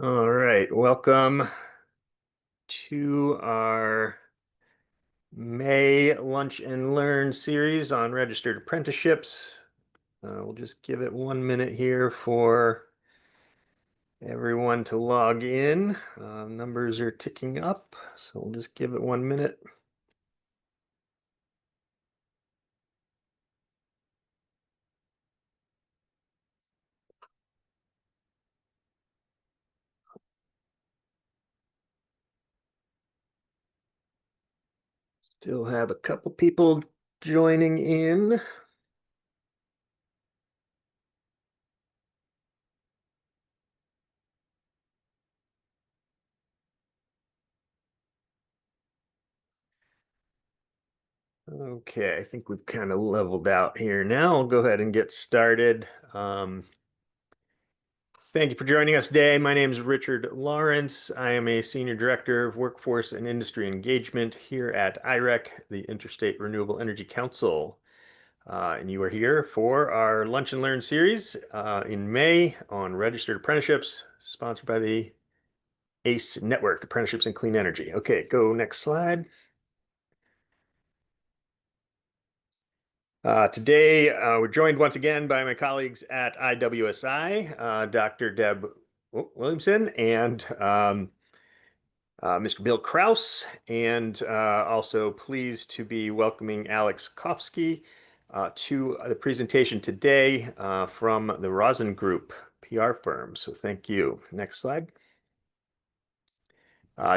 All right, welcome to our May Lunch and Learn series on registered apprenticeships. We'll just give it 1 minute here for everyone to log in. Numbers are ticking up, so we'll just give it 1 minute. Still have a couple people joining in. Okay, I think we've kind of leveled out here now. I'll go ahead and get started. Thank you for joining us today. My name is Richard Lawrence. I am a Senior Director of Workforce and Industry Engagement here at IREC, the Interstate Renewable Energy Council. And you are here for our Lunch and Learn series in May on registered apprenticeships, sponsored by the ACE Network, Apprenticeships in Clean Energy. Okay, go next slide. Today, we're joined once again by my colleagues at IWSI, Dr. Deb Williamson and Mr. Bill Kraus, and also pleased to be welcoming Alex Kofsky to the presentation today from the Rosen Group PR firm. So thank you. Next slide.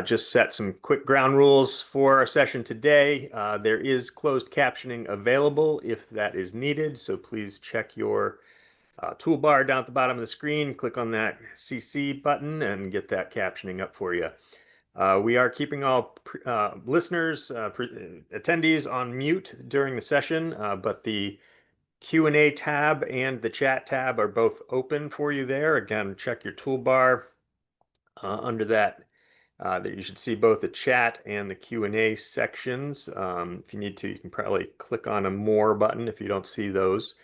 Just set some quick ground rules for our session today. There is closed captioning available if that is needed, so please check your toolbar down at the bottom of the screen, click on that CC button and get that captioning up for you. We are keeping all listeners, attendees on mute during the session, but the Q&A tab and the chat tab are both open for you there. Again, check your toolbar under that. You should see both the chat and the Q&A sections. If you need to, you can probably click on a more button if you don't see those.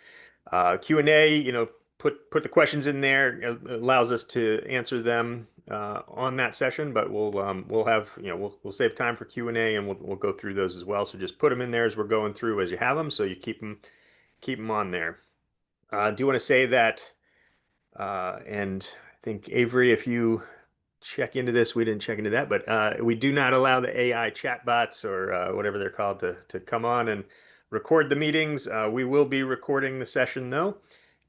Q&A, put the questions in there. It allows us to answer them on that session, but we'll have, we'll save time for Q&A and we'll go through those as well. So just put them in there as we're going through as you have them, so you keep them on there. Do you want to say that? And I think Avery, if you check into this, we didn't check into that, but we do not allow the AI chatbots or whatever they're called to come on and record the meetings. We will be recording the session though,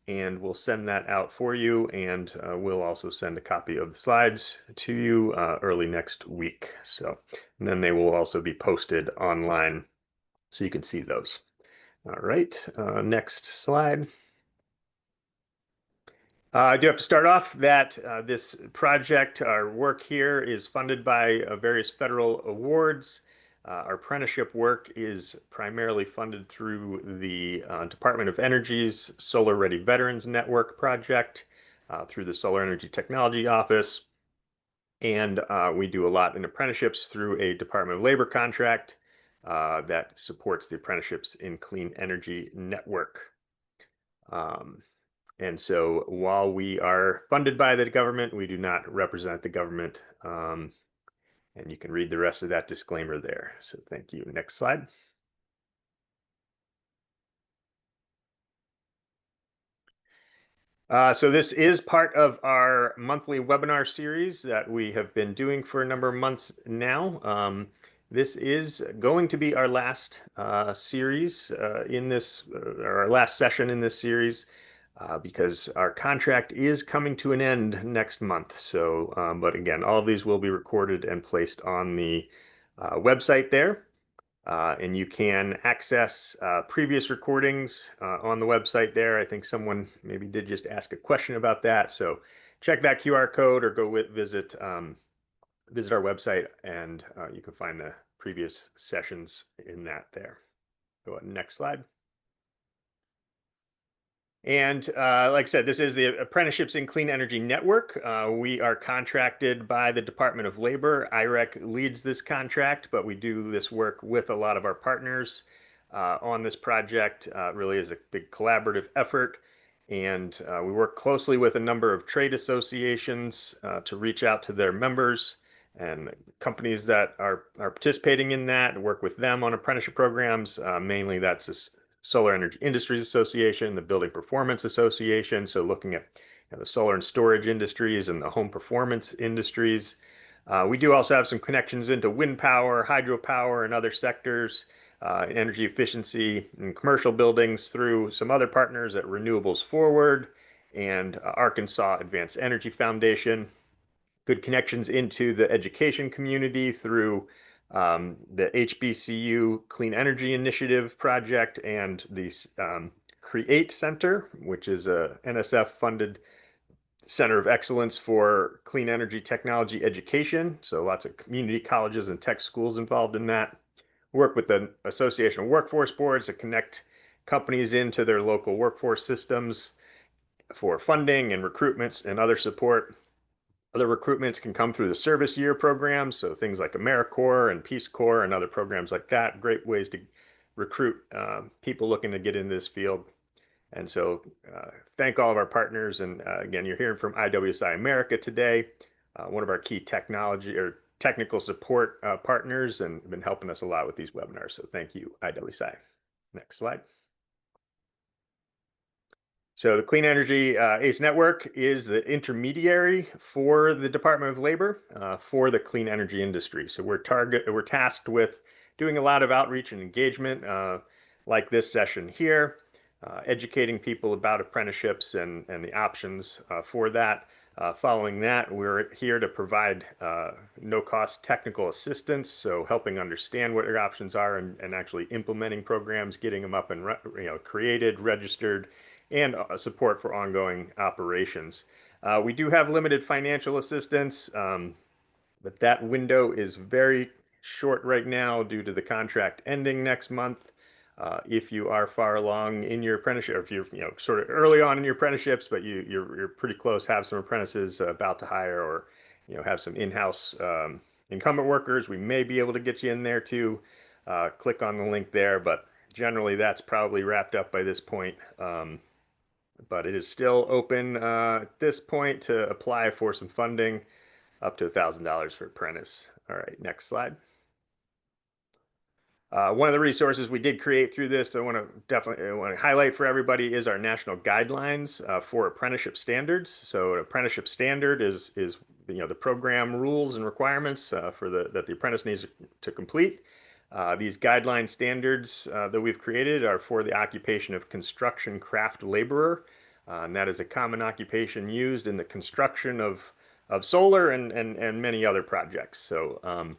and we'll send that out for you, and we'll also send a copy of the slides to you early next week. So, and then they will also be posted online so you can see those. All right, next slide. I do have to start off that this project, our work here, is funded by various federal awards. Our apprenticeship work is primarily funded through the Department of Energy's Solar Ready Veterans Network project, through the Solar Energy Technology Office. And we do a lot in apprenticeships through a Department of Labor contract that supports the Apprenticeships in Clean Energy Network. And so while we are funded by the government, we do not represent the government. And you can read the rest of that disclaimer there. So thank you. Next slide. So this is part of our monthly webinar series that we have been doing for a number of months now. This is going to be our last series in this, or our last session in this series. Because our contract is coming to an end next month. So, but again, all of these will be recorded and placed on the website there. And you can access previous recordings on the website there. I think someone maybe did just ask a question about that. So check that QR code or go visit our website, and you can find the previous sessions in that there. Go ahead, next slide. And like I said, this is the Apprenticeships in Clean Energy Network. We are contracted by the Department of Labor. IREC leads this contract, but we do this work with a lot of our partners on this project. Really is a big collaborative effort. And we work closely with a number of trade associations to reach out to their members and companies that are participating in that, and work with them on apprenticeship programs. Mainly that's the Solar Energy Industries Association, the Building Performance Association. So looking at the solar and storage industries and the home performance industries. We do also have some connections into wind power, hydropower, and other sectors, energy efficiency in commercial buildings through some other partners at Renewables Forward and Arkansas Advanced Energy Foundation. Good connections into the education community through the HBCU Clean Energy Initiative project and the CREATE Center, which is a NSF-funded Center of Excellence for Clean Energy Technology Education. So lots of community colleges and tech schools involved in that. Work with the Association of Workforce Boards to connect companies into their local workforce systems for funding and recruitments and other support. Other recruitments can come through the service year programs, so things like AmeriCorps and Peace Corps and other programs like that. Great ways to recruit people looking to get into this field. And so thank all of our partners. And again, you're hearing from IWSI America today, one of our key technology or technical support partners, and been helping us a lot with these webinars. So thank you, IWSI. Next slide. So the Clean Energy ACE Network is the intermediary for the Department of Labor for the clean energy industry. So we're tasked with doing a lot of outreach and engagement like this session here, educating people about apprenticeships and the options for that. Following that, we're here to provide no-cost technical assistance, so helping understand what your options are and actually implementing programs, getting them up and created, registered, and support for ongoing operations. We do have limited financial assistance, but that window is very short right now due to the contract ending next month. If you are far along in your apprenticeship, or if you're sort of early on in your apprenticeships, but you're pretty close, have some apprentices about to hire, or have some in-house incumbent workers, we may be able to get you in there too. Click on the link there, but generally that's probably wrapped up by this point. But it is still open at this point to apply for some funding up to $1,000 for apprentice. All right, next slide. One of the resources we did create through this, I want to definitely highlight for everybody, is our national guidelines for apprenticeship standards. So an apprenticeship standard is the program rules and requirements that the apprentice needs to complete. These guideline standards that we've created are for the occupation of construction craft laborer, and that is a common occupation used in the construction of solar and many other projects. So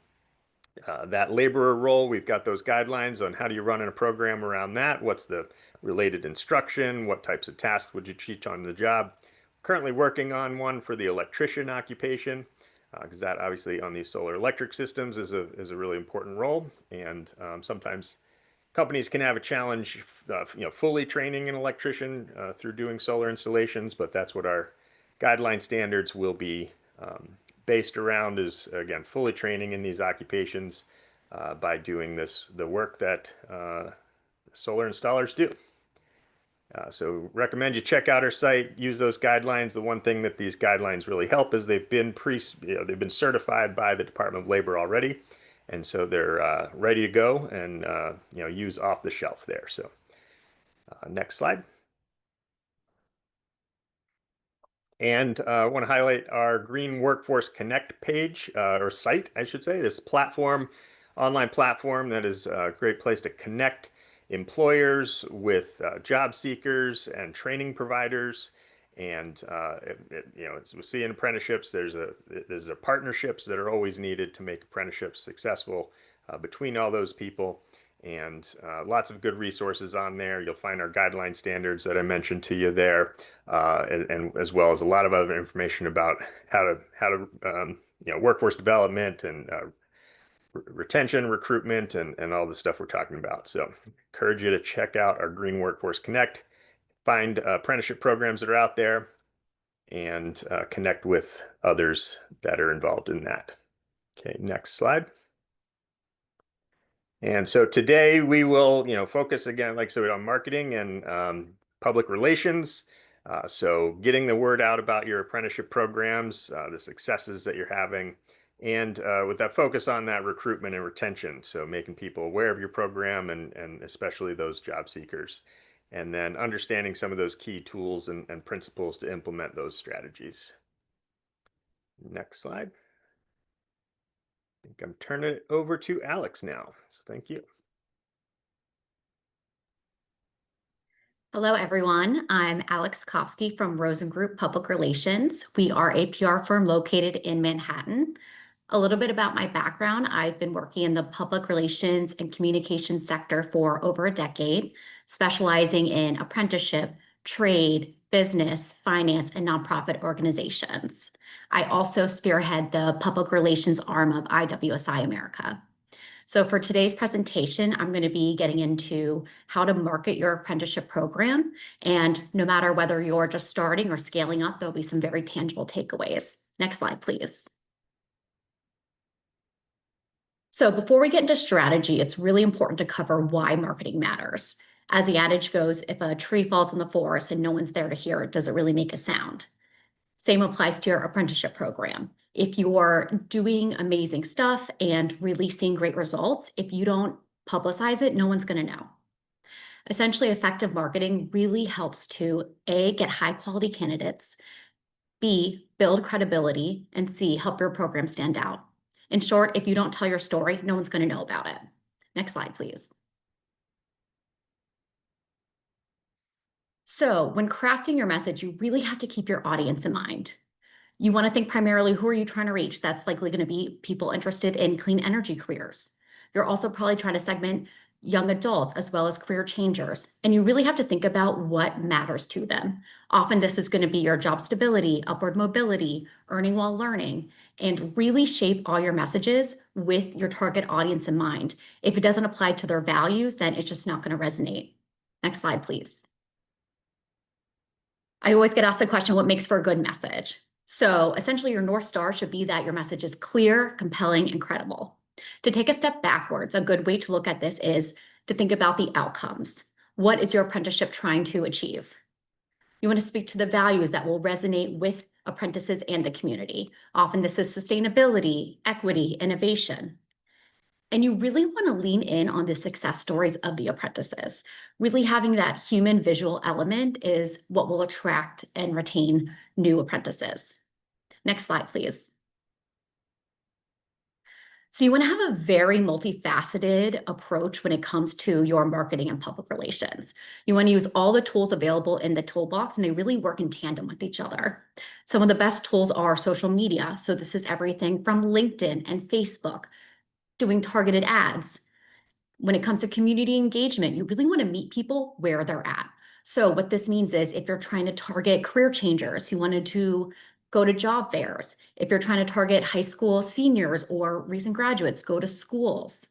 that laborer role, we've got those guidelines on how do you run in a program around that, what's the related instruction, what types of tasks would you teach on the job. Currently working on one for the electrician occupation, because that obviously on these solar electric systems is a really important role. And sometimes companies can have a challenge fully training an electrician through doing solar installations, but that's what our guideline standards will be based around, is again fully training in these occupations by doing the work that solar installers do. So recommend you check out our site, use those guidelines. The one thing that these guidelines really help is they've been certified by the Department of Labor already, and so they're ready to go and use off the shelf there. So next slide. And I want to highlight our Green Workforce Connect page, or site, I should say. This online platform that is a great place to connect employers with job seekers and training providers. And as we see in apprenticeships, there's partnerships that are always needed to make apprenticeships successful between all those people. And lots of good resources on there. You'll find our guideline standards that I mentioned to you there, and as well as a lot of other information about how to workforce development and retention, recruitment, and all the stuff we're talking about. So encourage you to check out our Green Workforce Connect, find apprenticeship programs that are out there, and connect with others that are involved in that. Okay, next slide. And so today we will, focus again, like I said, on marketing and public relations. So getting the word out about your apprenticeship programs, the successes that you're having, and with that focus on that recruitment and retention. So making people aware of your program and especially those job seekers. And then understanding some of those key tools and principles to implement those strategies. Next slide. I think I'm turning it over to Alex now. So thank you. Hello, everyone. I'm Alex Kofsky from Rosen Group Public Relations. We are a PR firm located in Manhattan. A little bit about my background. I've been working in the public relations and communication sector for over a decade, specializing in apprenticeship, trade, business, finance, and nonprofit organizations. I also spearhead the public relations arm of IWSI America. So for today's presentation, I'm going to be getting into how to market your apprenticeship program. And no matter whether you're just starting or scaling up, there'll be some very tangible takeaways. Next slide, please. So before we get into strategy, it's really important to cover why marketing matters. As the adage goes, if a tree falls in the forest and no one's there to hear it, does it really make a sound? Same applies to your apprenticeship program. If you're doing amazing stuff and really seeing great results, if you don't publicize it, no one's going to know. Essentially, effective marketing really helps to A, get high quality candidates, B, build credibility, and C, help your program stand out. In short, if you don't tell your story, no one's going to know about it. Next slide, please. So when crafting your message, you really have to keep your audience in mind. You want to think primarily, who are you trying to reach? That's likely going to be people interested in clean energy careers. You're also probably trying to segment young adults as well as career changers. And you really have to think about what matters to them. Often this is going to be your job stability, upward mobility, earning while learning, and really shape all your messages with your target audience in mind. If it doesn't apply to their values, then it's just not going to resonate. Next slide, please. I always get asked the question, what makes for a good message? So essentially your North Star should be that your message is clear, compelling, and credible. To take a step backwards, a good way to look at this is to think about the outcomes. What is your apprenticeship trying to achieve? You want to speak to the values that will resonate with apprentices and the community. Often this is sustainability, equity, innovation. And you really want to lean in on the success stories of the apprentices. Really having that human visual element is what will attract and retain new apprentices. Next slide, please. So you want to have a very multifaceted approach when it comes to your marketing and public relations. You want to use all the tools available in the toolbox, and they really work in tandem with each other. Some of the best tools are social media. So this is everything from LinkedIn and Facebook, doing targeted ads. When it comes to community engagement, you really want to meet people where they're at. So what this means is if you're trying to target career changers who wanted to go to job fairs, if you're trying to target high school seniors or recent graduates, go to schools.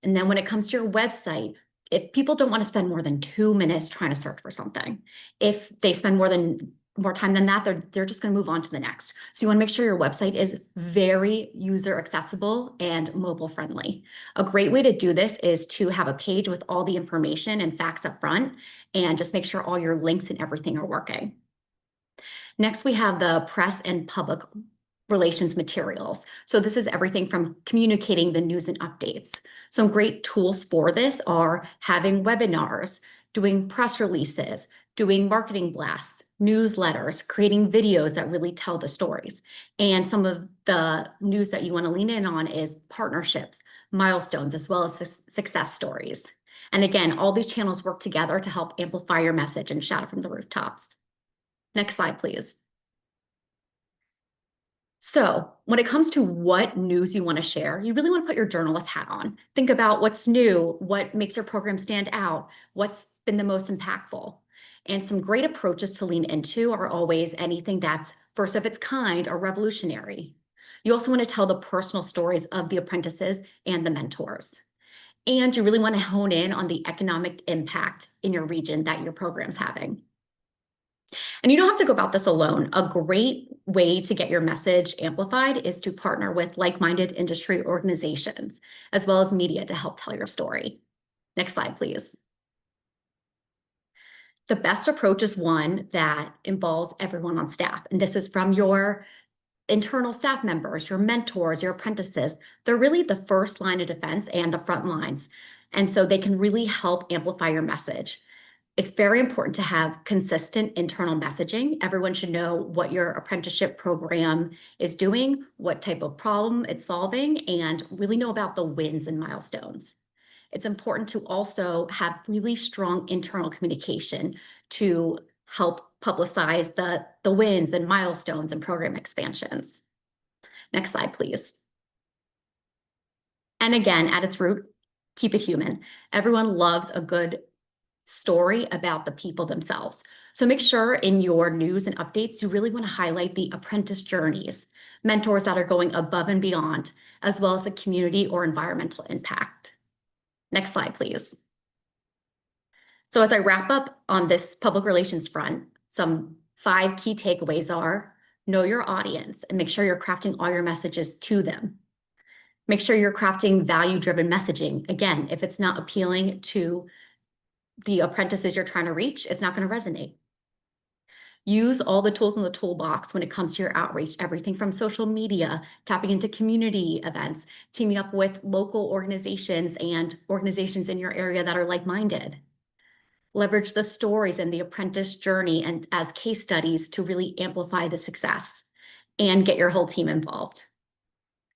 And then when it comes to your website, if people don't want to spend more than 2 minutes trying to search for something, if they spend more time than that, they're just going to move on to the next. So you want to make sure your website is very user accessible and mobile friendly. A great way to do this is to have a page with all the information and facts up front and just make sure all your links and everything are working. Next, we have the press and public relations materials. So this is everything from communicating the news and updates. Some great tools for this are having webinars, doing press releases, doing marketing blasts, newsletters, creating videos that really tell the stories. And some of the news that you want to lean in on is partnerships, milestones, as well as success stories. And again, all these channels work together to help amplify your message and shout it from the rooftops. Next slide, please. So when it comes to what news you want to share, you really want to put your journalist hat on. Think about what's new, what makes your program stand out, what's been the most impactful. And some great approaches to lean into are always anything that's first of its kind or revolutionary. You also want to tell the personal stories of the apprentices and the mentors. And you really want to hone in on the economic impact in your region that your program's having. And you don't have to go about this alone. A great way to get your message amplified is to partner with like-minded industry organizations, as well as media to help tell your story. Next slide, please. The best approach is one that involves everyone on staff. And this is from your internal staff members, your mentors, your apprentices. They're really the first line of defense and the front lines. And so they can really help amplify your message. It's very important to have consistent internal messaging. Everyone should know what your apprenticeship program is doing, what type of problem it's solving, and really know about the wins and milestones. It's important to also have really strong internal communication to help publicize the wins and milestones and program expansions. Next slide, please. And again, at its root, keep it human. Everyone loves a good story about the people themselves. So make sure in your news and updates, you really want to highlight the apprentice journeys, mentors that are going above and beyond, as well as the community or environmental impact. Next slide, please. So as I wrap up on this public relations front, some 5 key takeaways are: know your audience and make sure you're crafting all your messages to them. Make sure you're crafting value-driven messaging. Again, if it's not appealing to the apprentices you're trying to reach, it's not going to resonate. Use all the tools in the toolbox when it comes to your outreach, everything from social media, tapping into community events, teaming up with local organizations and organizations in your area that are like-minded. Leverage the stories and the apprentice journey and as case studies to really amplify the success, and get your whole team involved.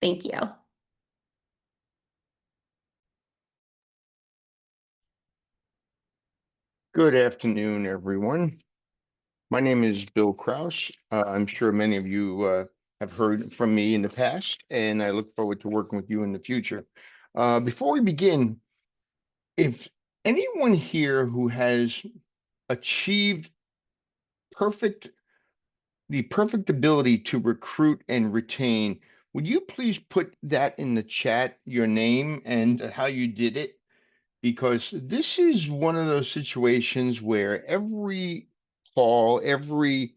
Thank you. Good afternoon, everyone. My name is Bill Kraus. I'm sure many of you have heard from me in the past, and I look forward to working with you in the future. Before we begin, if anyone here who has achieved the perfect ability to recruit and retain, would you please put that in the chat, your name and how you did it? Because this is one of those situations where every call, every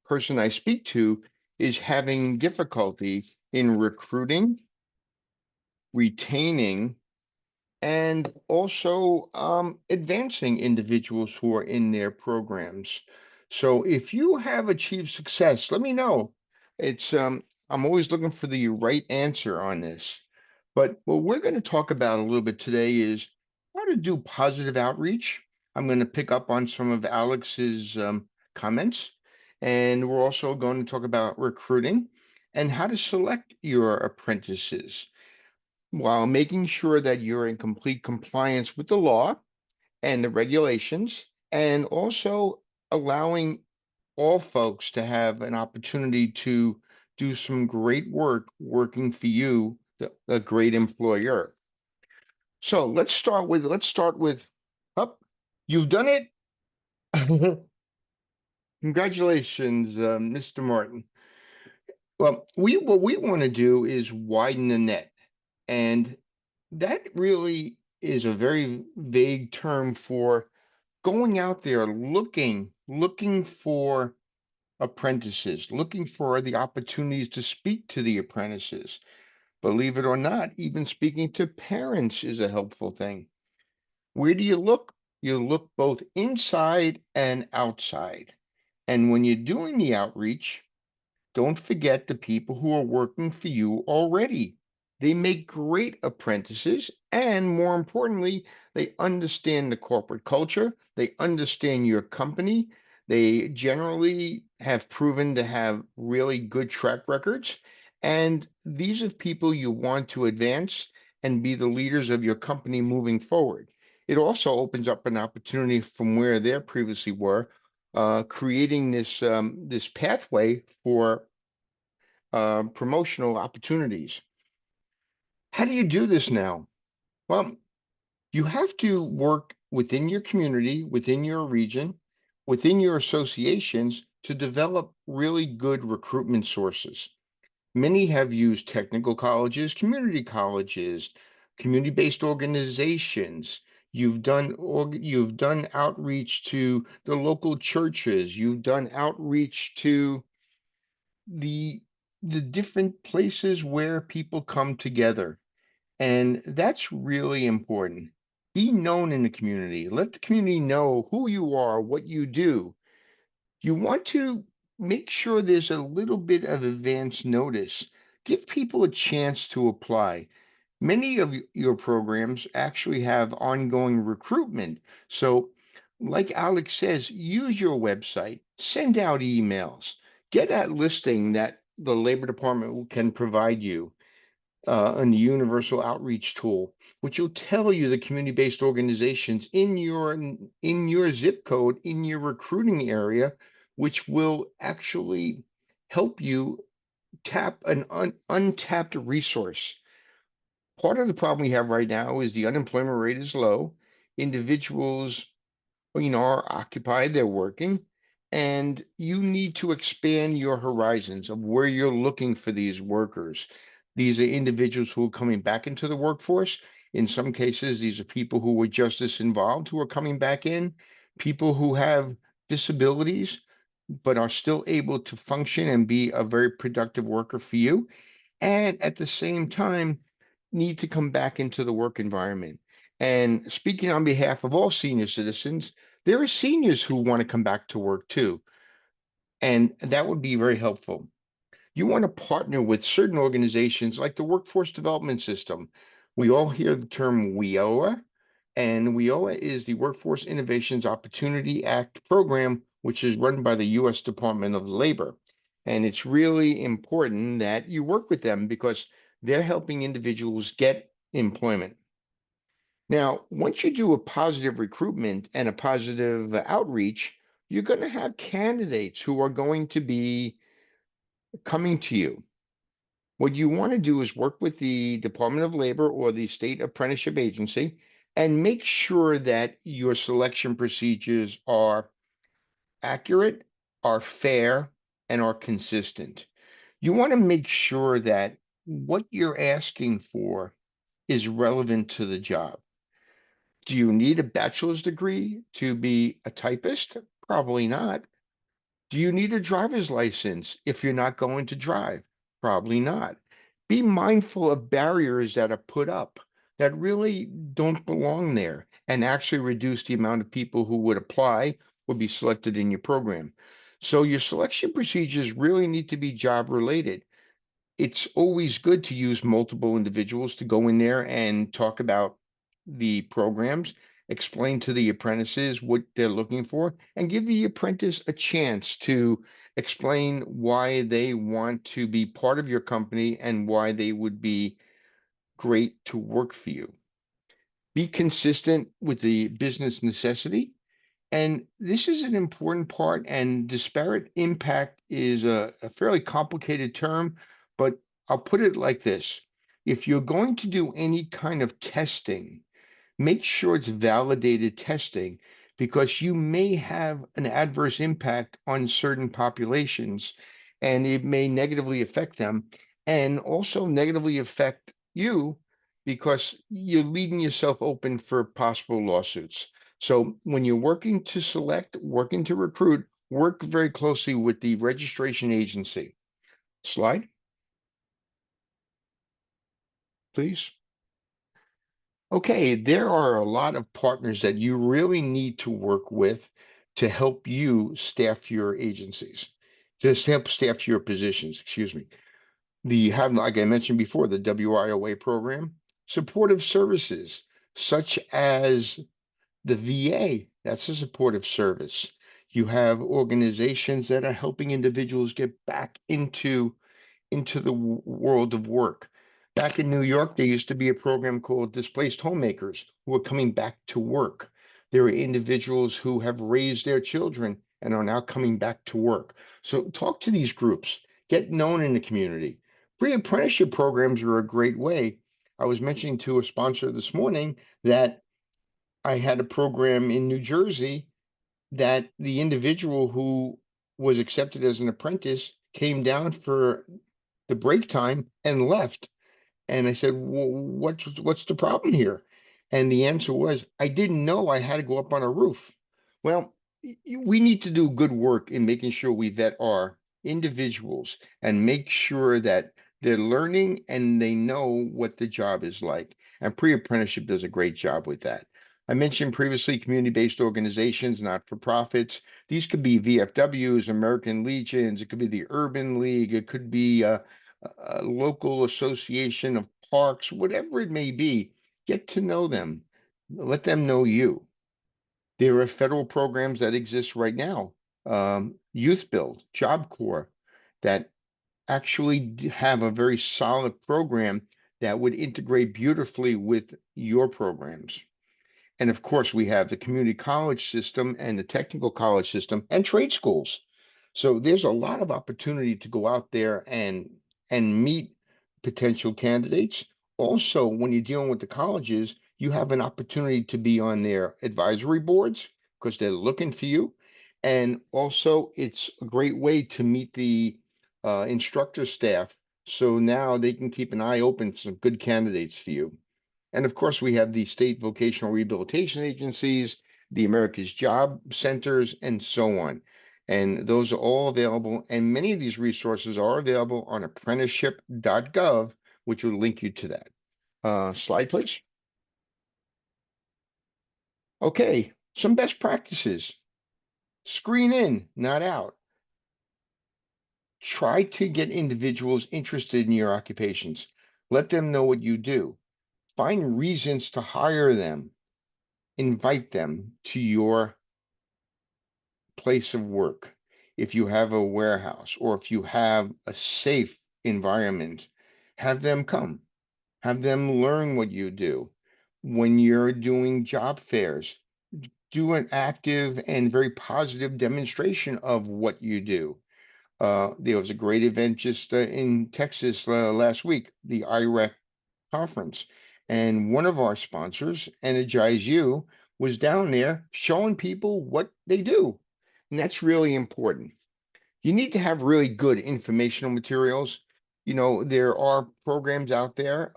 person I speak to is having difficulty in recruiting, retaining, and also advancing individuals who are in their programs. So if you have achieved success, let me know. I'm always looking for the right answer on this. But what we're going to talk about a little bit today is how to do positive outreach. I'm going to pick up on some of Alex's comments, and we're also going to talk about recruiting and how to select your apprentices while making sure that you're in complete compliance with the law and the regulations, and also allowing all folks to have an opportunity to do some great work working for you, the great employer. So let's start with up. You've done it. Congratulations, Mr. Martin. Well, what we want to do is widen the net, and that really is a very vague term for going out there looking for apprentices, looking for the opportunities to speak to the apprentices. Believe it or not, even speaking to parents is a helpful thing. Where do you look? You look both inside and outside. And when you're doing the outreach, don't forget the people who are working for you already. They make great apprentices, and more importantly, they understand the corporate culture, they understand your company, they generally have proven to have really good track records, and these are people you want to advance and be the leaders of your company moving forward. It also opens up an opportunity from where they previously were, creating this pathway for promotional opportunities. How do you do this now? Well, you have to work within your community, within your region, within your associations to develop really good recruitment sources. Many have used technical colleges, community-based organizations. You've done outreach to the local churches. You've done outreach to the different places where people come together. And that's really important. Be known in the community. Let the community know who you are, what you do. You want to make sure there's a little bit of advance notice. Give people a chance to apply. Many of your programs actually have ongoing recruitment. So, like Alex says, use your website, send out emails, get that listing that the Labor Department can provide you on the Universal Outreach Tool, which will tell you the community-based organizations in your zip code, in your recruiting area, which will actually help you tap an untapped resource. Part of the problem we have right now is the unemployment rate is low. Individuals, are occupied, they're working, and you need to expand your horizons of where you're looking for these workers. These are individuals who are coming back into the workforce. In some cases, these are people who were just as involved who are coming back in, people who have disabilities, but are still able to function and be a very productive worker for you, and at the same time need to come back into the work environment. And speaking on behalf of all senior citizens, there are seniors who want to come back to work too, and that would be very helpful. You want to partner with certain organizations like the Workforce Development System. We all hear the term WIOA, and WIOA is the Workforce Innovations Opportunity Act program, which is run by the U.S. Department of Labor. And it's really important that you work with them because they're helping individuals get employment. Now, once you do a positive recruitment and a positive outreach, you're going to have candidates who are going to be coming to you. What you want to do is work with the Department of Labor or the state apprenticeship agency and make sure that your selection procedures are accurate, are fair, and are consistent. You want to make sure that what you're asking for is relevant to the job. Do you need a bachelor's degree to be a typist? Probably not. Do you need a driver's license if you're not going to drive? Probably not. Be mindful of barriers that are put up that really don't belong there and actually reduce the amount of people who would apply or be selected in your program. So your selection procedures really need to be job related. It's always good to use multiple individuals to go in there and talk about the programs, explain to the apprentices what they're looking for, and give the apprentice a chance to explain why they want to be part of your company and why they would be great to work for you. Be consistent with the business necessity. And this is an important part, and disparate impact is a fairly complicated term, but I'll put it like this. If you're going to do any kind of testing, make sure it's validated testing because you may have an adverse impact on certain populations and it may negatively affect them and also negatively affect you because you're leaving yourself open for possible lawsuits. So when you're working to select, working to recruit, work very closely with the registration agency. Slide, please. Okay, there are a lot of partners that you really need to work with to help you staff your agencies, to help staff your positions, excuse me. Like I mentioned before, the WIOA program, supportive services, such as the VA, that's a supportive service. You have organizations that are helping individuals get back into the world of work. Back in New York, there used to be a program called Displaced Homemakers who are coming back to work. There are individuals who have raised their children and are now coming back to work. So talk to these groups, get known in the community. Pre-apprenticeship programs are a great way. I was mentioning to a sponsor this morning that I had a program in New Jersey that the individual who was accepted as an apprentice came down for the break time and left. And I said, well, what's the problem here? And the answer was, I didn't know I had to go up on a roof. Well, we need to do good work in making sure we vet our individuals and make sure that they're learning and they know what the job is like. And pre-apprenticeship does a great job with that. I mentioned previously community-based organizations, not-for-profits. These could be VFWs, American Legions, it could be the Urban League, it could be a local association of parks, whatever it may be. Get to know them. Let them know you. There are federal programs that exist right now, Youth Build, Job Corps, that actually have a very solid program that would integrate beautifully with your programs. And of course, we have the community college system and the technical college system and trade schools. So there's a lot of opportunity to go out there and meet potential candidates. Also, when you're dealing with the colleges, you have an opportunity to be on their advisory boards because they're looking for you. And also, it's a great way to meet the instructor staff. So now they can keep an eye open for some good candidates for you. And of course, we have the state vocational rehabilitation agencies, the America's Job Centers, and so on. And those are all available. And many of these resources are available on apprenticeship.gov, which will link you to that. Slide, please. Okay, some best practices. Screen in, not out. Try to get individuals interested in your occupations. Let them know what you do. Find reasons to hire them. Invite them to your place of work. If you have a warehouse or if you have a safe environment, have them come, have them learn what you do. When you're doing job fairs, do an active and very positive demonstration of what you do. There was a great event just in Texas last week, the IREC conference. And one of our sponsors, Energize You, was down there showing people what they do. And that's really important. You need to have really good informational materials. You know, there are programs out there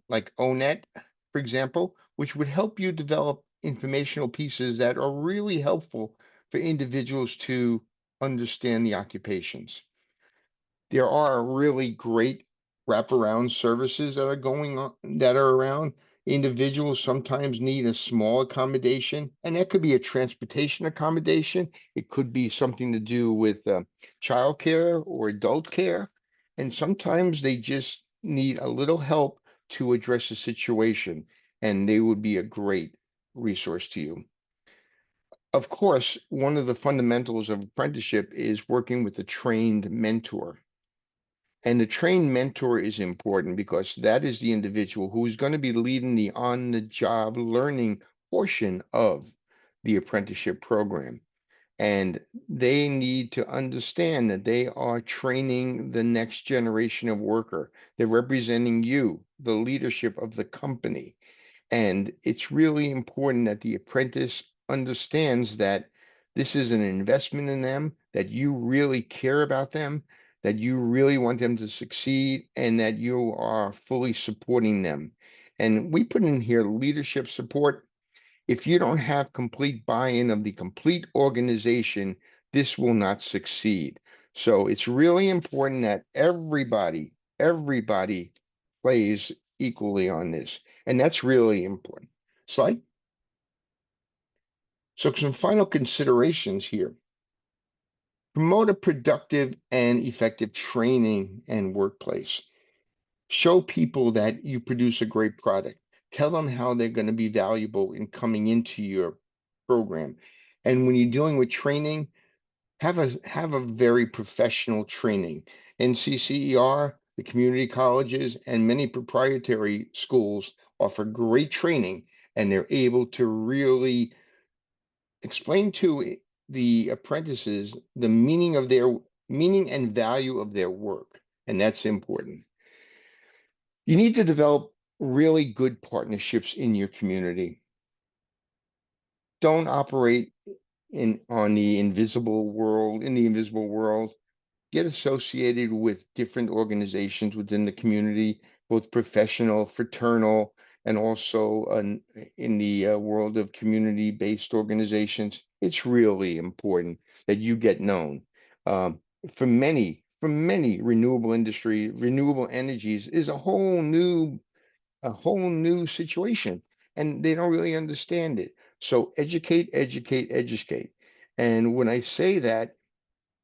like ONET, for example, which would help you develop informational pieces that are really helpful for individuals to understand the occupations. There are really great wraparound services that are going on that are around. Individuals sometimes need a small accommodation, and that could be a transportation accommodation. It could be something to do with childcare or adult care. And sometimes they just need a little help to address a situation, and they would be a great resource to you. Of course, one of the fundamentals of apprenticeship is working with a trained mentor. And the trained mentor is important because that is the individual who is going to be leading the on-the-job learning portion of the apprenticeship program. And they need to understand that they are training the next generation of worker. They're representing you, the leadership of the company. And it's really important that the apprentice understands that this is an investment in them, that you really care about them, that you really want them to succeed, and that you are fully supporting them. And we put in here leadership support. If you don't have complete buy-in of the complete organization, this will not succeed. So it's really important that everybody plays equally on this. And that's really important. Slide. So some final considerations here. Promote a productive and effective training and workplace. Show people that you produce a great product. Tell them how they're going to be valuable in coming into your program. And when you're dealing with training, have a very professional training. NCCER, the community colleges, and many proprietary schools offer great training, and they're able to really explain to the apprentices the meaning and value of their work, and that's important. You need to develop really good partnerships in your community. Don't operate in the invisible world. Get associated with different organizations within the community, both professional, fraternal, and also in the world of community-based organizations. It's really important that you get known. For many renewable energies is a whole new situation. and they don't really understand it. So educate, educate, educate. And when I say that,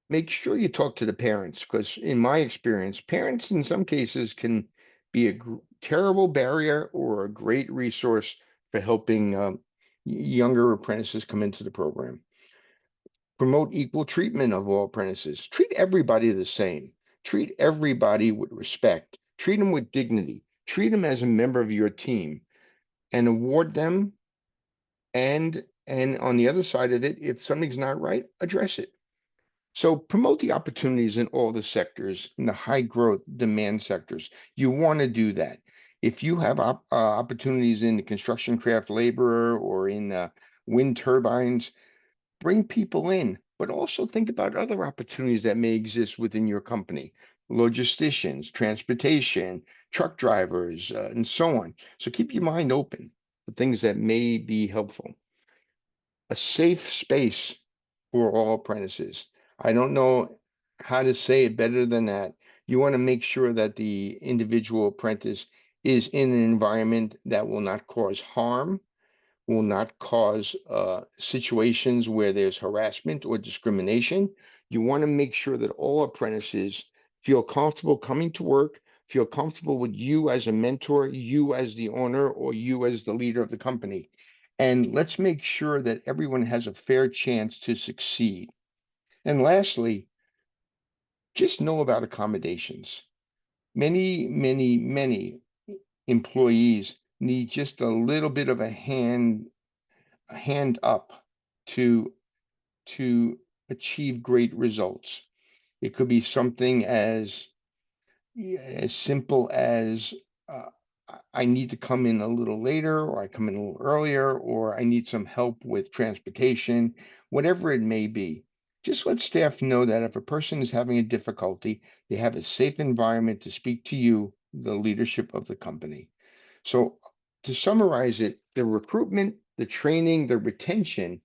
make sure you talk to the parents, because in my experience, parents in some cases can be a terrible barrier or a great resource for helping younger apprentices come into the program. Promote equal treatment of all apprentices. Treat everybody the same. Treat everybody with respect. Treat them with dignity. Treat them as a member of your team and award them. And on the other side of it, if something's not right, address it. So promote the opportunities in all the sectors, in the high growth demand sectors. You want to do that. If you have opportunities in the construction craft laborer or in wind turbines, bring people in, but also think about other opportunities that may exist within your company. Logisticians, transportation, truck drivers, and so on. So keep your mind open for things that may be helpful. A safe space for all apprentices. I don't know how to say it better than that. You want to make sure that the individual apprentice is in an environment that will not cause harm, will not cause situations where there's harassment or discrimination. You want to make sure that all apprentices feel comfortable coming to work, feel comfortable with you as a mentor, you as the owner, or you as the leader of the company. And let's make sure that everyone has a fair chance to succeed. And lastly, just know about accommodations. Many employees need just a little bit of a hand up to achieve great results. It could be something as simple as I need to come in a little later, or I come in a little earlier, or I need some help with transportation, whatever it may be. Just let staff know that if a person is having a difficulty, they have a safe environment to speak to you, the leadership of the company. So to summarize it, the recruitment, the training, the retention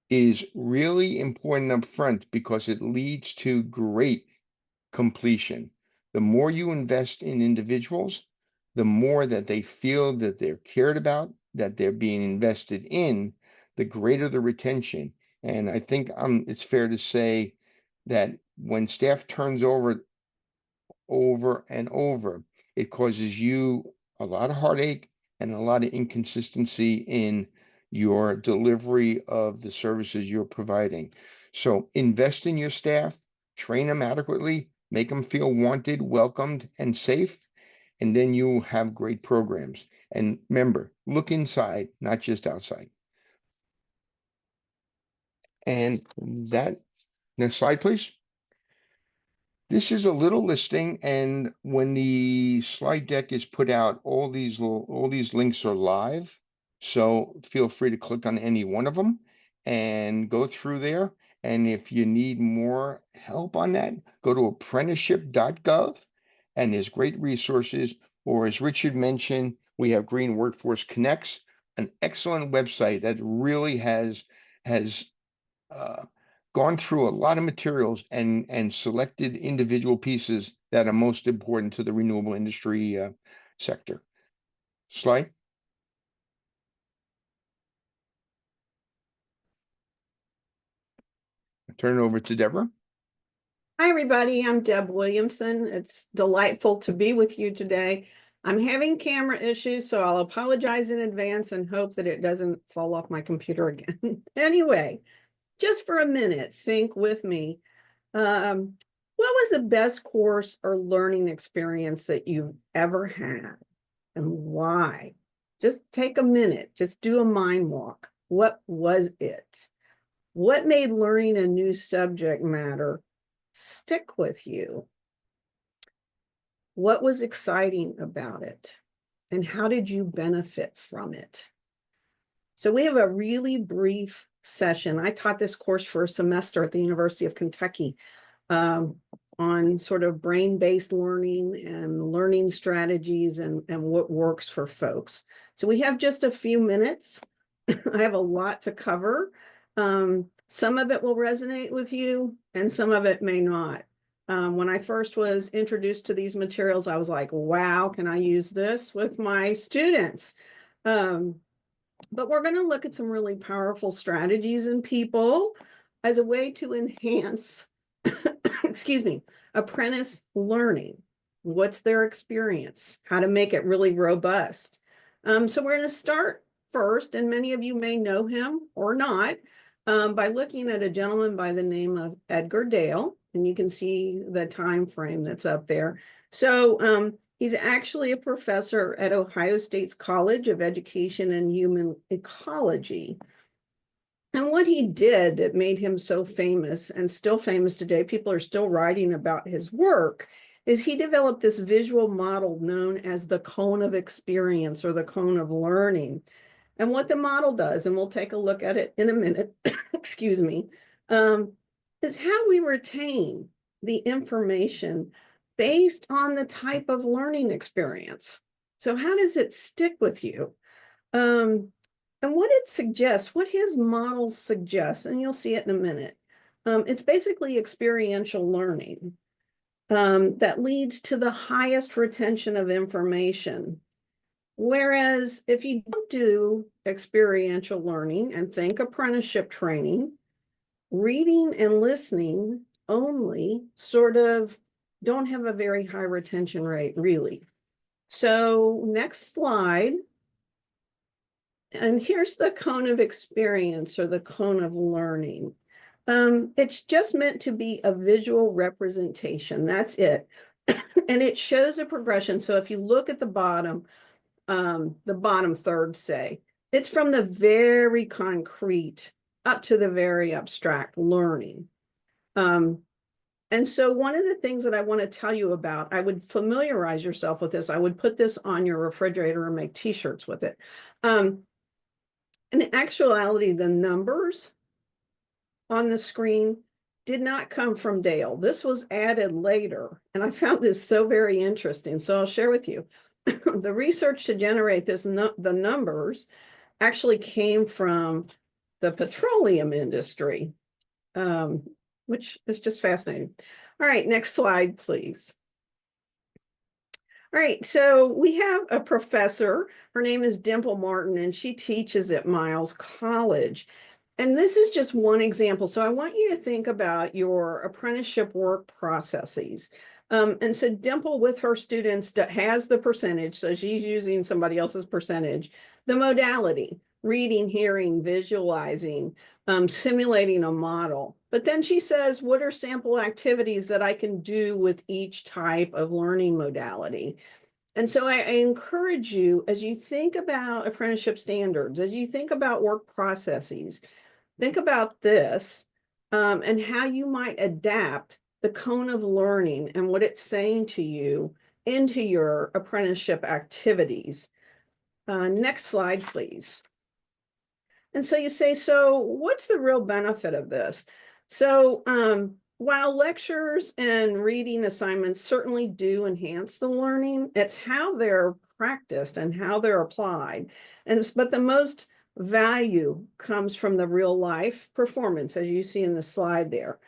is really important up front because it leads to great completion. The more you invest in individuals, the more that they feel that they're cared about, that they're being invested in, the greater the retention. And I think it's fair to say that when staff turns over and over, it causes you a lot of heartache and a lot of inconsistency in your delivery of the services you're providing. So invest in your staff, train them adequately, make them feel wanted, welcomed, and safe, and then you have great programs. And remember, look inside, not just outside. And that, next slide, please. This is a little listing, and when the slide deck is put out, all these links are live. So feel free to click on any one of them and go through there. And if you need more help on that, go to apprenticeship.gov, and there's great resources. Or as Richard mentioned, we have Green Workforce Connects, an excellent website that really has gone through a lot of materials and selected individual pieces that are most important to the renewable industry sector. Slide. I turn it over to Deborah. Hi, everybody. I'm Deb Williamson. It's delightful to be with you today. I'm having camera issues, so I'll apologize in advance and hope that it doesn't fall off my computer again. Anyway, just for a minute, think with me. What was the best course or learning experience that you've ever had, and why? Just take a minute, just do a mind walk. What was it? What made learning a new subject matter stick with you? What was exciting about it? And how did you benefit from it? So we have a really brief session. I taught this course for a semester at the University of Kentucky on sort of brain-based learning and learning strategies and what works for folks. So we have just a few minutes. I have a lot to cover. Some of it will resonate with you and some of it may not. When I first was introduced to these materials, I was like, wow, can I use this with my students? But we're going to look at some really powerful strategies in people as a way to enhance, excuse me, apprentice learning. What's their experience? How to make it really robust. So we're going to start first, and many of you may know him or not, by looking at a gentleman by the name of Edgar Dale, and you can see the time frame that's up there. So he's actually a professor at Ohio State's College of Education and Human Ecology. And what he did that made him so famous and still famous today, people are still writing about his work, is he developed this visual model known as the cone of experience or the cone of learning. And what the model does, and we'll take a look at it in a minute, excuse me, is how we retain the information based on the type of learning experience. So how does it stick with you? And what it suggests, what his model suggests, and you'll see it in a minute, it's basically experiential learning that leads to the highest retention of information. Whereas if you don't do experiential learning and think apprenticeship training, reading and listening only sort of don't have a very high retention rate, really. So next slide. And here's the cone of experience or the cone of learning. It's just meant to be a visual representation. That's it. And it shows a progression. So if you look at the bottom third, say, it's from the very concrete up to the very abstract learning. And so one of the things that I want to tell you about, I would familiarize yourself with this. I would put this on your refrigerator and make t-shirts with it. In actuality, the numbers on the screen did not come from Dale. This was added later, and I found this so very interesting. So I'll share with you. The research to generate the numbers actually came from the petroleum industry, which is just fascinating. All right, next slide, please. All right, so we have a professor. Her name is Dimple Martin, and she teaches at Miles College. And this is just one example. So I want you to think about your apprenticeship work processes. And so Dimple with her students has the percentage. So she's using somebody else's percentage, the modality, reading, hearing, visualizing, simulating a model. But then she says, what are sample activities that I can do with each type of learning modality? And so I encourage you, as you think about apprenticeship standards, as you think about work processes, think about this and how you might adapt the cone of learning and what it's saying to you into your apprenticeship activities. Next slide, please. And so you say, so what's the real benefit of this? So while lectures and reading assignments certainly do enhance the learning, it's how they're practiced and how they're applied. But the most value comes from the real life performance, as you see in the slide there.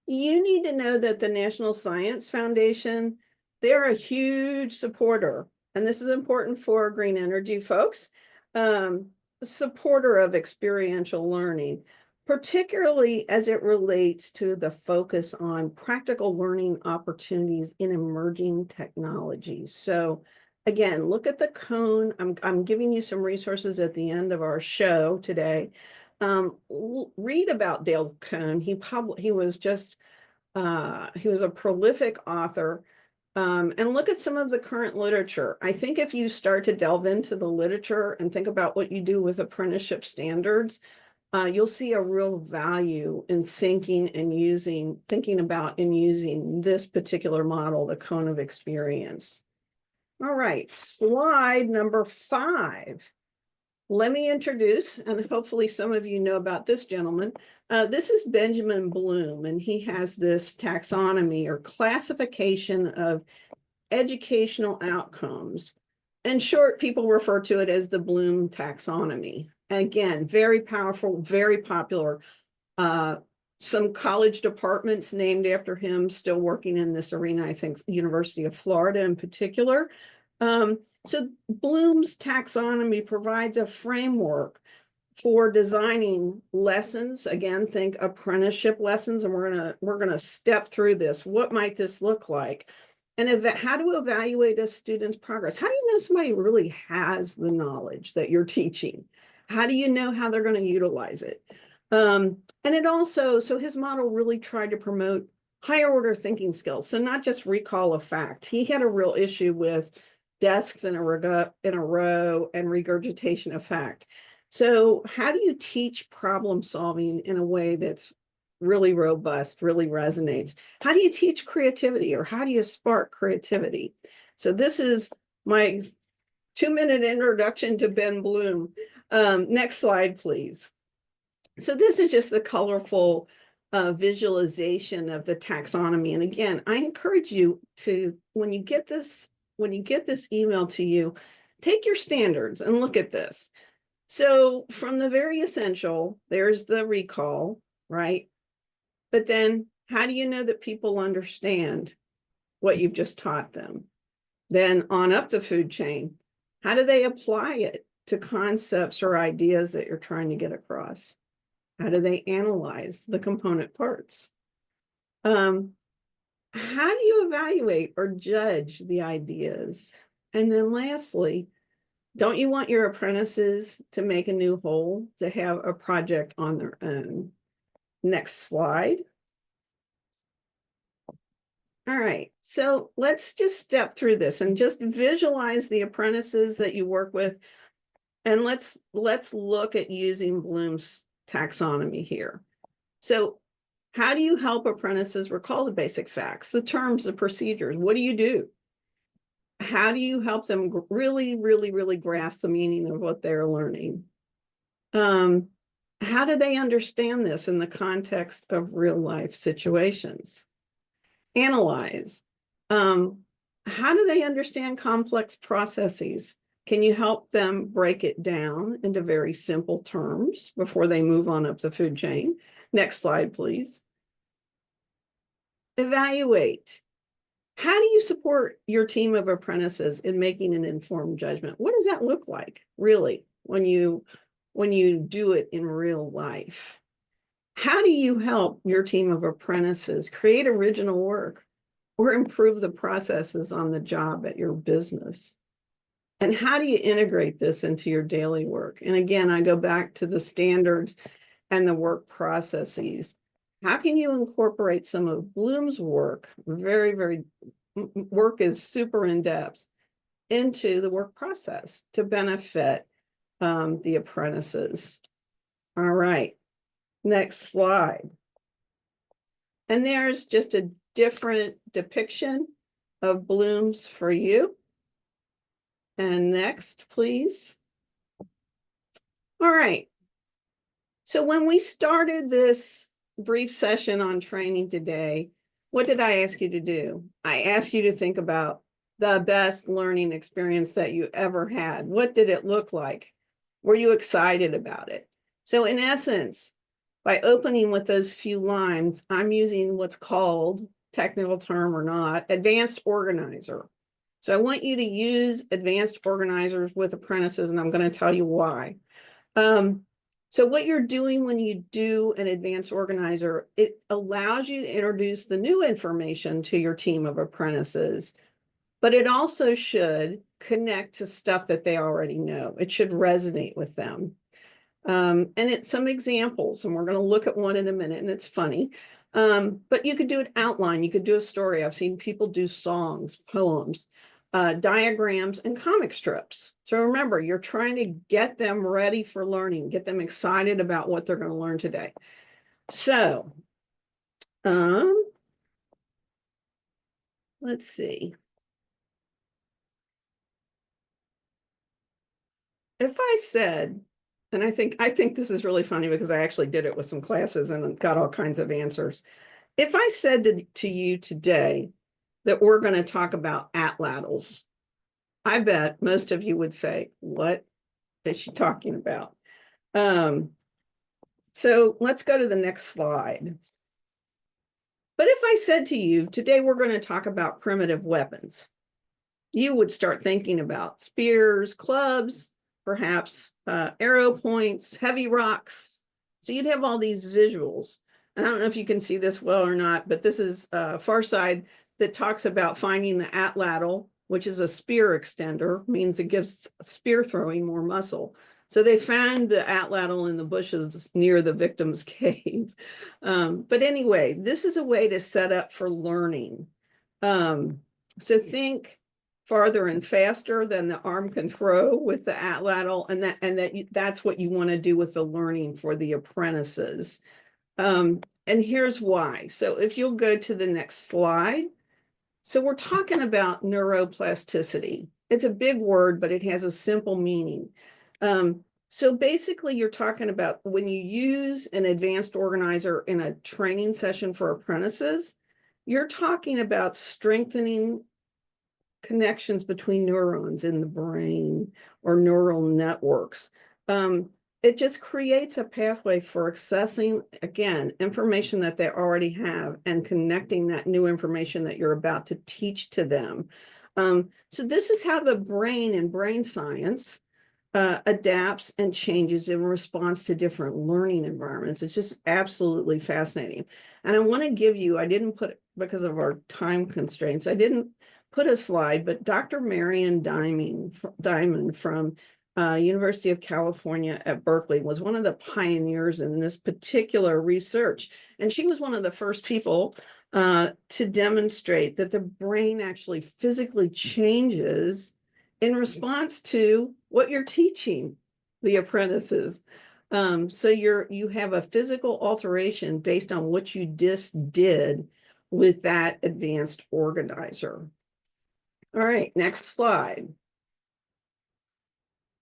You need to know that the National Science Foundation, they're a huge supporter, and this is important for green energy folks, supporter of experiential learning, particularly as it relates to the focus on practical learning opportunities in emerging technologies. So again, look at the cone. I'm giving you some resources at the end of our show today. Read about Dale Cone. He was a prolific author. And look at some of the current literature. I think if you start to delve into the literature and think about what you do with apprenticeship standards, you'll see a real value in thinking about and using this particular model, the cone of experience. All right, slide number 5. Let me introduce, and hopefully some of you know about this gentleman. This is Benjamin Bloom, and he has this taxonomy or classification of educational outcomes. In short, people refer to it as the Bloom taxonomy. Again, very powerful, very popular. Some college departments named after him still working in this arena, I think University of Florida in particular. So Bloom's taxonomy provides a framework for designing lessons. Again, think apprenticeship lessons, and we're gonna step through this. What might this look like? And how to evaluate a student's progress. How do you know somebody really has the knowledge that you're teaching? How do you know how they're going to utilize it? And it also, so his model really tried to promote higher order thinking skills. So not just recall a fact. He had a real issue with desks in a row and regurgitation of fact. So how do you teach problem solving in a way that's really robust, really resonates? How do you teach creativity, or how do you spark creativity? So this is my 2-minute introduction to Ben Bloom. Next slide, please. So this is just the colorful visualization of the taxonomy. And again, I encourage you to, when you get this email to you, take your standards and look at this. So from the very essential, there's the recall, right? But then how do you know that people understand what you've just taught them? Then on up the food chain, how do they apply it to concepts or ideas that you're trying to get across? How do they analyze the component parts? How do you evaluate or judge the ideas? And then lastly, don't you want your apprentices to make a new whole, to have a project on their own? Next slide. All right, so let's just step through this and just visualize the apprentices that you work with. And let's look at using Bloom's taxonomy here. So how do you help apprentices recall the basic facts, the terms, the procedures? What do you do? How do you help them really grasp the meaning of what they're learning? How do they understand this in the context of real life situations? Analyze. How do they understand complex processes? Can you help them break it down into very simple terms before they move on up the food chain? Next slide, please. Evaluate. How do you support your team of apprentices in making an informed judgment? What does that look like, really, when you do it in real life? How do you help your team of apprentices create original work or improve the processes on the job at your business? And how do you integrate this into your daily work? And again, I go back to the standards and the work processes. How can you incorporate some of Bloom's work, work is super in depth, into the work process to benefit the apprentices? All right, next slide. And there's just a different depiction of Bloom's for you. And next, please. All right. So when we started this brief session on training today, what did I ask you to do? I asked you to think about the best learning experience that you ever had. What did it look like? Were you excited about it? So in essence, by opening with those few lines, I'm using what's called, technical term or not, advanced organizer. So I want you to use advanced organizers with apprentices, and I'm going to tell you why. So what you're doing when you do an advanced organizer, it allows you to introduce the new information to your team of apprentices, but it also should connect to stuff that they already know. It should resonate with them. And it's some examples, and we're going to look at one in a minute, and it's funny. But you could do an outline, you could do a story. I've seen people do songs, poems, diagrams, and comic strips. So remember, you're trying to get them ready for learning, get them excited about what they're going to learn today. So, let's see. If I said, and I think this is really funny because I actually did it with some classes and got all kinds of answers. If I said to you today that we're going to talk about atlatls, I bet most of you would say, what is she talking about? So let's go to the next slide. But if I said to you, today we're going to talk about primitive weapons, you would start thinking about spears, clubs, perhaps arrow points, heavy rocks. So you'd have all these visuals. And I don't know if you can see this well or not, but this is far side that talks about finding the atlatl, which is a spear extender, means it gives spear throwing more muscle. So they found the atlatl in the bushes near the victim's cave. But anyway, this is a way to set up for learning. So think farther and faster than the arm can throw with the atlatl, and that's what you want to do with the learning for the apprentices. And here's why. So if you'll go to the next slide. So we're talking about neuroplasticity. It's a big word, but it has a simple meaning. So basically you're talking about when you use an advanced organizer in a training session for apprentices, you're talking about strengthening connections between neurons in the brain or neural networks. It just creates a pathway for accessing, again, information that they already have and connecting that new information that you're about to teach to them. So this is how the brain and brain science adapts and changes in response to different learning environments. It's just absolutely fascinating. And I want to give you, I didn't put, because of our time constraints, I didn't put a slide, but Dr. Marion Diamond from University of California at Berkeley was one of the pioneers in this particular research. And she was one of the first people to demonstrate that the brain actually physically changes in response to what you're teaching the apprentices. So you have a physical alteration based on what you just did with that advanced organizer. All right, next slide.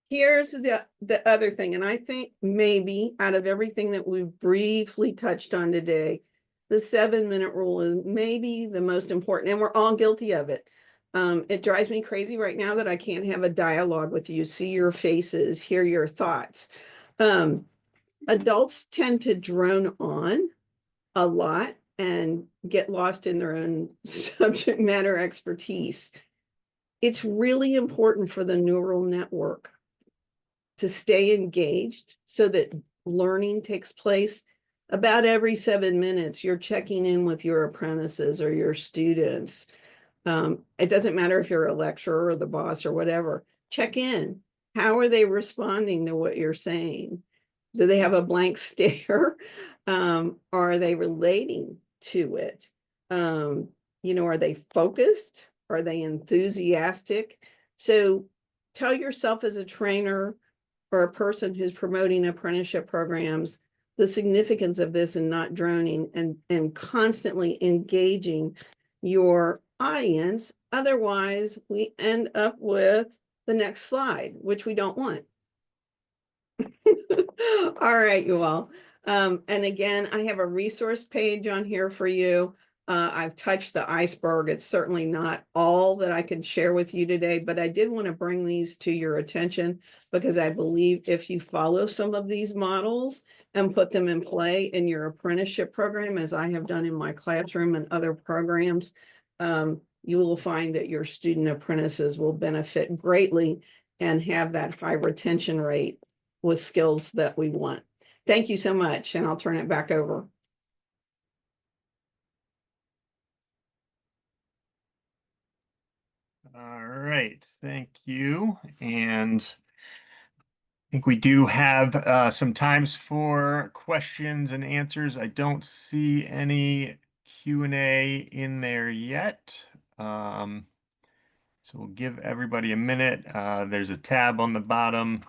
Here's the other thing, and I think maybe out of everything that we've briefly touched on today, the 7-minute rule is maybe the most important, and we're all guilty of it. It drives me crazy right now that I can't have a dialogue with you, see your faces, hear your thoughts. Adults tend to drone on a lot and get lost in their own subject matter expertise. It's really important for the neural network to stay engaged so that learning takes place. About every 7 minutes, you're checking in with your apprentices or your students. It doesn't matter if you're a lecturer or the boss or whatever. Check in. How are they responding to what you're saying? Do they have a blank stare? Are they relating to it? Are they focused? Are they enthusiastic? So tell yourself as a trainer or a person who's promoting apprenticeship programs the significance of this and not droning and constantly engaging your audience. Otherwise, we end up with the next slide, which we don't want. All right, you all. And again, I have a resource page on here for you. I've touched the iceberg. It's certainly not all that I can share with you today, but I did want to bring these to your attention because I believe if you follow some of these models and put them in play in your apprenticeship program, as I have done in my classroom and other programs, you will find that your student apprentices will benefit greatly and have that high retention rate with skills that we want. Thank you so much, and I'll turn it back over. All right, thank you. And I think we do have some times for questions and answers. I don't see any Q&A in there yet. So we'll give everybody a minute. There's a tab on the bottom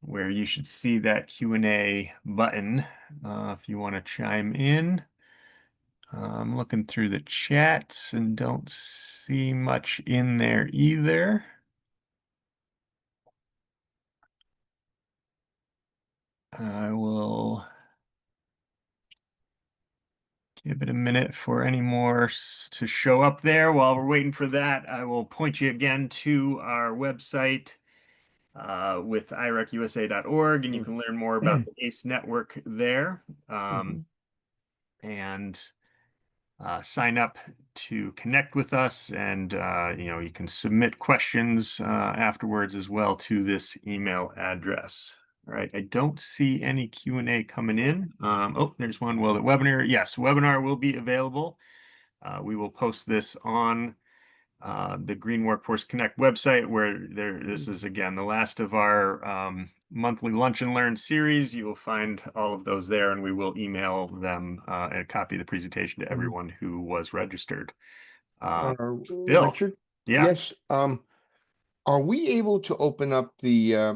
where you should see that Q&A button if you want to chime in. I'm looking through the chats and don't see much in there either. I will give it a minute for any more to show up there. While we're waiting for that, I will point you again to our website with irecusa.org, and you can learn more about the ACE network there. And sign up to connect with us, and you can submit questions afterwards as well to this email address. All right, I don't see any Q&A coming in. Oh, there's one. Well, the webinar, yes, webinar will be available. We will post this on the Green Workforce Connect website, where this is again the last of our monthly lunch and learn series. You will find all of those there, and we will email them and a copy of the presentation to everyone who was registered. Bill, Richard? yeah, Yes, are we able to open up the audio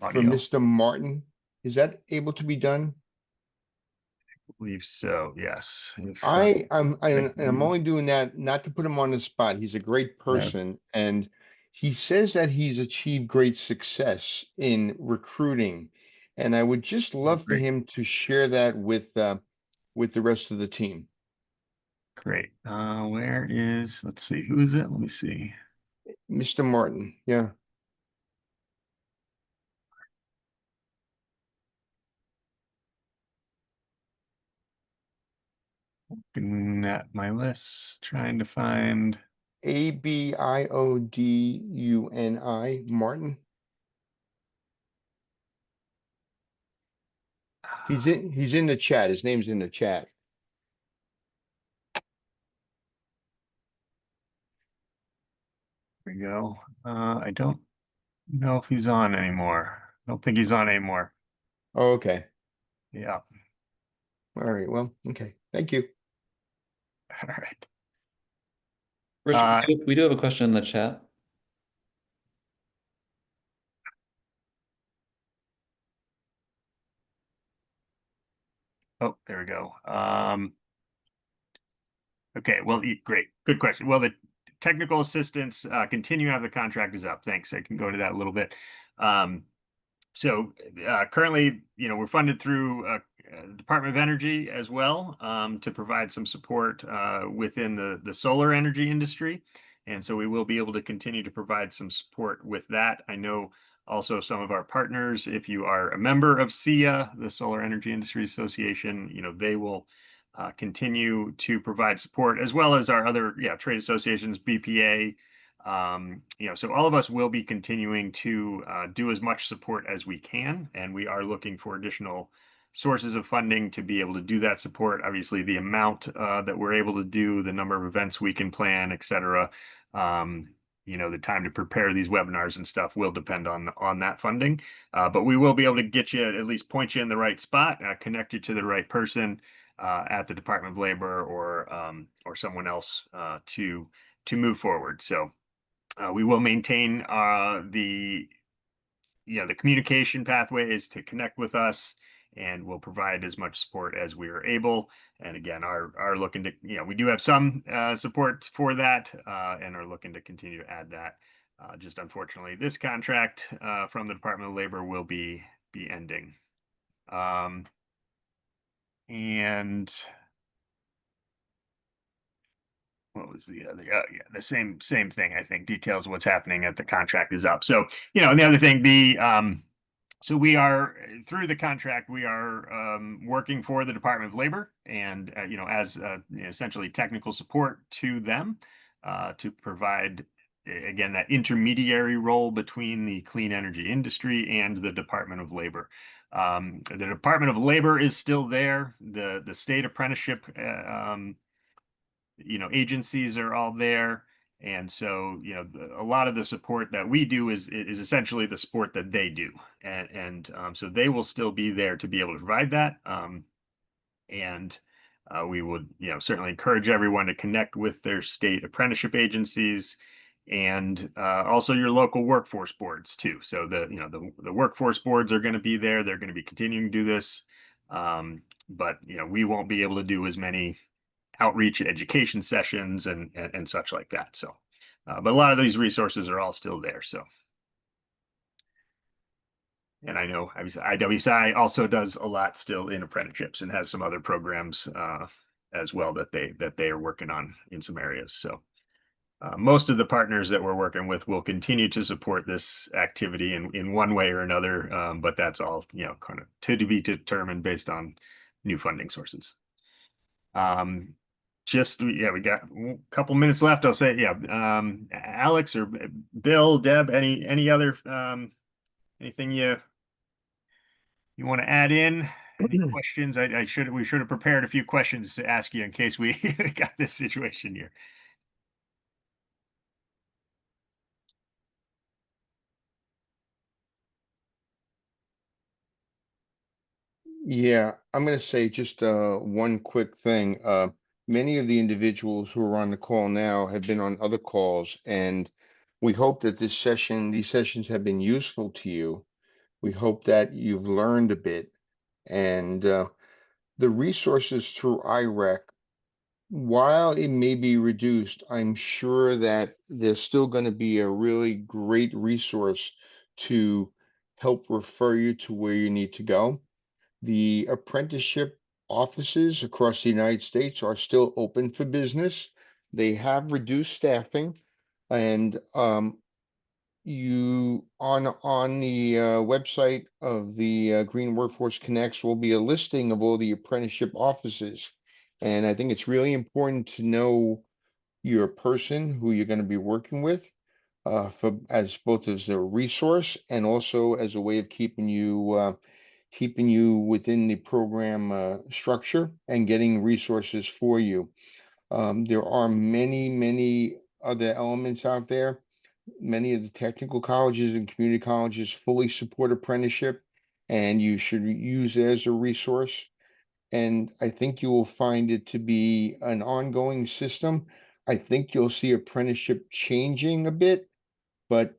for Audio. Mr. Martin? Is that able to be done? I believe so. Yes. If, I'm only doing that not to put him on the spot. He's a great person, and he says that he's achieved great success in recruiting, and I would just love for Great. him to share that with the rest of the team. Great. Where is? Let's see. Who is it? Let me see. Mr. Martin, yeah. Looking at my list, trying to find. Abioduni, Martin. He's in the chat. His name's in the chat. There we go. I don't know if he's on anymore. I don't think he's on anymore. Oh, okay. Yeah. All right. Well, okay. Thank you. All right. Rich, we do have a question in the chat. Oh, there we go. Okay, well, great. Good question. Well, the technical assistance continue after the contract is up. Thanks. I can go into that a little bit. So currently, we're funded through Department of Energy as well to provide some support within the solar energy industry. And so we will be able to continue to provide some support with that. I know also some of our partners, if you are a member of SEIA, the Solar Energy Industry Association, they will continue to provide support, as well as our other trade associations, BPA. So all of us will be continuing to do as much support as we can, and we are looking for additional sources of funding to be able to do that support. Obviously, the amount that we're able to do, the number of events we can plan, et cetera, the time to prepare these webinars and stuff will depend on that funding. But we will be able to get you, at least point you in the right spot, connect you to the right person at the Department of Labor or someone else to move forward. So we will maintain the communication pathways to connect with us, and we'll provide as much support as we are able. And again, are looking to, we do have some support for that and are looking to continue to add that. Just unfortunately, this contract from the Department of Labor will be ending. And what was the other? Yeah, the same thing. I think details of what's happening at the contract is up. So and the other thing, so we are through the contract. We are working for the Department of Labor, and as essentially technical support to them to provide again that intermediary role between the clean energy industry and the Department of Labor. The Department of Labor is still there. The state apprenticeship agencies are all there. And so, a lot of the support that we do is essentially the support that they do. And so they will still be there to be able to provide that. And we would, certainly encourage everyone to connect with their state apprenticeship agencies and also your local workforce boards too. So the workforce boards are going to be there. They're going to be continuing to do this. But, we won't be able to do as many outreach and education sessions and such like that. So, but a lot of these resources are all still there. So, and I know IWSI also does a lot still in apprenticeships and has some other programs as well that they are working on in some areas. So, most of the partners that we're working with will continue to support this activity in one way or another. But that's all kind of to be determined based on new funding sources. We got a couple minutes left. I'll say, Alex or Bill, Deb, any other anything you want to add in? Any questions? We should have prepared a few questions to ask you in case we got this situation here. Yeah, I'm going to say just one quick thing. Many of the individuals who are on the call now have been on other calls, and we hope that these sessions have been useful to you. We hope that you've learned a bit, and the resources through IREC, while it may be reduced, I'm sure that there's still going to be a really great resource to help refer you to where you need to go. The apprenticeship offices across the United States are still open for business. They have reduced staffing, and you on the website of the Green Workforce Connects will be a listing of all the apprenticeship offices. And I think it's really important to know your person who you're going to be working with, as both as a resource and also as a way of keeping you within the program structure and getting resources for you. There are many other elements out there. Many of the technical colleges and community colleges fully support apprenticeship, and you should use it as a resource. And I think you will find it to be an ongoing system. I think you'll see apprenticeship changing a bit, but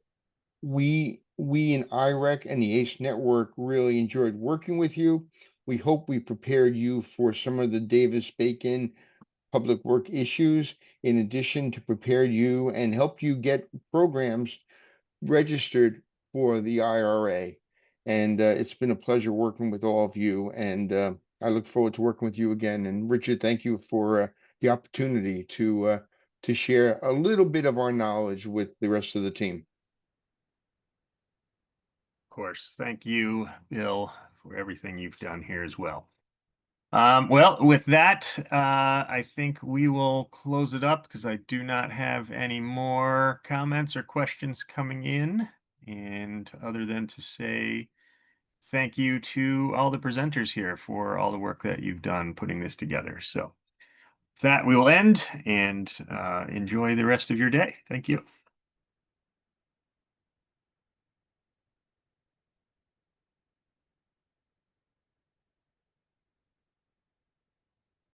we in IREC and the ACE network really enjoyed working with you. We hope we prepared you for some of the Davis-Bacon public work issues, in addition to prepare you and help you get programs registered for the IRA. And it's been a pleasure working with all of you. And I look forward to working with you again. And Richard, thank you for the opportunity to share a little bit of our knowledge with the rest of the team. Of course. Thank you, Bill, for everything you've done here as well. Well, with that, I think we will close it up because I do not have any more comments or questions coming in. And other than to say thank you to all the presenters here for all the work that you've done putting this together. So with that, we will end and enjoy the rest of your day. Thank you.